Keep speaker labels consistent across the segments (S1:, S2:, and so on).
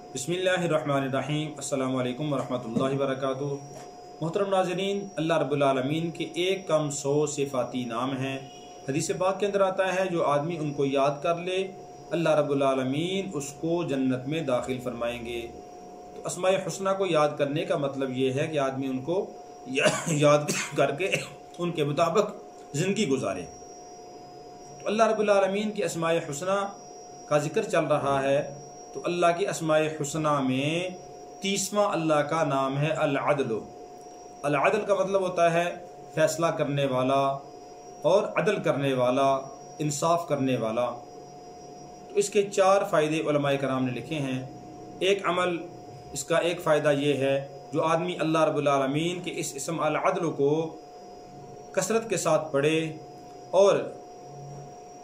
S1: बिस्मिल्लाहिर्रहमानिर्रहीम। अस्सलामु अलैकुम वरहमतुल्लाहि वबरकातुहू। मोहतरम नाज़रीन, अल्लाह रब्बुल आलमीन के एक कम 100 सिफ़ाती नाम हैं। हदीस पाक के अंदर आता है जो आदमी उनको याद कर ले अल्लाह रब्बुल आलमीन उसको जन्नत में दाखिल फरमाएंगे। तो अस्माए हुस्ना को याद करने का मतलब ये है कि आदमी उनको याद करके उनके मुताबिक ज़िंदगी गुजारे। तो अल्लाह रब्बुल आलमीन की अस्माए हुस्ना का जिक्र चल रहा है। तो अल्लाह की अस्माए हुस्ना में 30वां अल्लाह का नाम है अल-अदल। अल-अदल का मतलब होता है फैसला करने वाला और अदल करने वाला, इंसाफ करने वाला। तो इसके 4 फ़ायदे उलमाए कराम ने लिखे हैं। एक अमल, इसका एक फ़ायदा ये है जो आदमी अल्लाह रब्बुल आलमीन के इस इसम अल-अदल को कसरत के साथ पढ़े और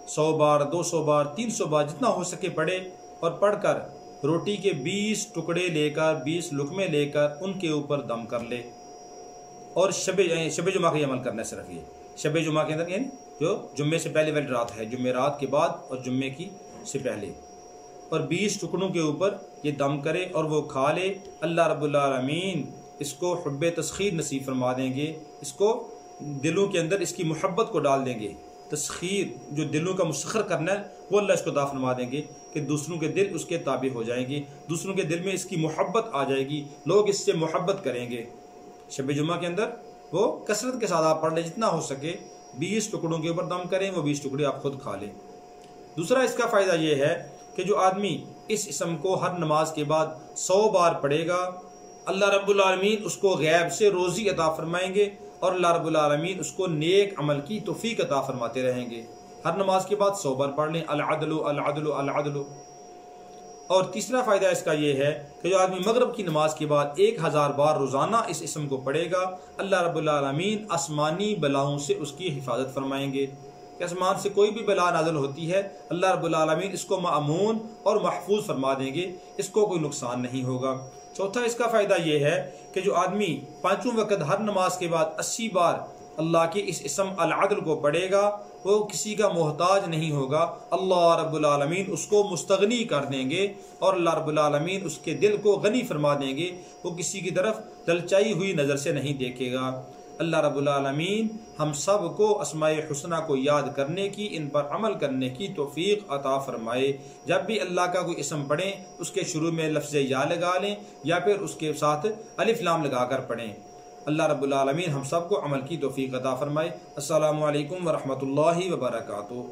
S1: 100 बार, 200 बार, 300 बार जितना हो सके पढ़े और पढ़कर रोटी के 20 टुकड़े लेकर 20 लुकमे लेकर उनके ऊपर दम कर ले। और शब जुमा का अमल करना सिर्फ ये शब जुमा के अंदर, यानी जो जुम्मे से पहले वाली रात है, जुम्मेरात के बाद और जुम्मे की से पहले, और 20 टुकड़ों के ऊपर ये दम करे और वो खा ले। अल्लाह रब्बुल आलमीन इसको हुब्बे तस्खीर नसीब फरमा देंगे। इसको दिलों के अंदर इसकी मोहब्बत को डाल देंगे। तस्खीर जो दिलों का मुसख्खर करना है वो अल्लाह इसको अता फरमा देंगे कि दूसरों के दिल उसके ताबे हो जाएंगे, दूसरों के दिल में इसकी मोहब्बत आ जाएगी, लोग इससे मोहब्बत करेंगे। शब जुमा के अंदर वो कसरत के साथ आप पढ़ लें, जितना हो सके 20 टुकड़ों के ऊपर दम करें, वो 20 टुकड़े आप खुद खा लें। दूसरा इसका फ़ायदा ये है कि जो आदमी इस इसम को हर नमाज के बाद 100 बार पढ़ेगा, अल्लाह रब्बुल आलमीन उसको गैब से रोज़ी अता फरमाएंगे और अल्लाह रब्बुल आलमीन उसको नेक अमल की तौफीक अता फरमाते रहेंगे। हर नमाज के बाद 100 बार पढ़ लें अल-अदलु अल-अदलु अल-अदलु। और तीसरा फ़ायदा इसका ये है कि जो आदमी मगरिब की नमाज के बाद 1000 बार रोज़ाना इस इसम को पढ़ेगा, अल्लाह रब्बुल आलमीन आसमानी बलाओं से उसकी हिफाजत फरमाएंगे। कि आसमान से कोई भी बला नाज़िल होती है, अल्लाह रब्बुल आलमीन इसको मामून और महफूज फरमा देंगे, इसको कोई नुकसान नहीं होगा। चौथा इसका फ़ायदा ये है कि जो आदमी 5 वक़्त हर नमाज के बाद 80 बार अल्लाह के इस इसम अल-अदल को पढ़ेगा, वो किसी का मोहताज नहीं होगा। अल्लाह रब्बुल आलमीन उसको मुस्तगनी कर देंगे और अल्लाह रब्बुल आलमीन उसके दिल को गनी फरमा देंगे। वो किसी की तरफ ललचाई हुई नज़र से नहीं देखेगा। अल्लाह रब्बुल आलमीन हम सब को अस्माए हुस्ना को याद करने की, इन पर अमल करने की तौफीक अता फरमाए। जब भी अल्लाह का कोई इसम पढ़ें उसके शुरू में लफ्ज़ या लगा लें या फिर उसके साथ अलिफ लाम लगा कर पढ़ें। अल्लाह रब्बुल आलमीन हम सब को अमल की तौफीक अता फरमाए। अस्सलामु अलैकुम वरहमतुल्लाहि वबरकातुहू।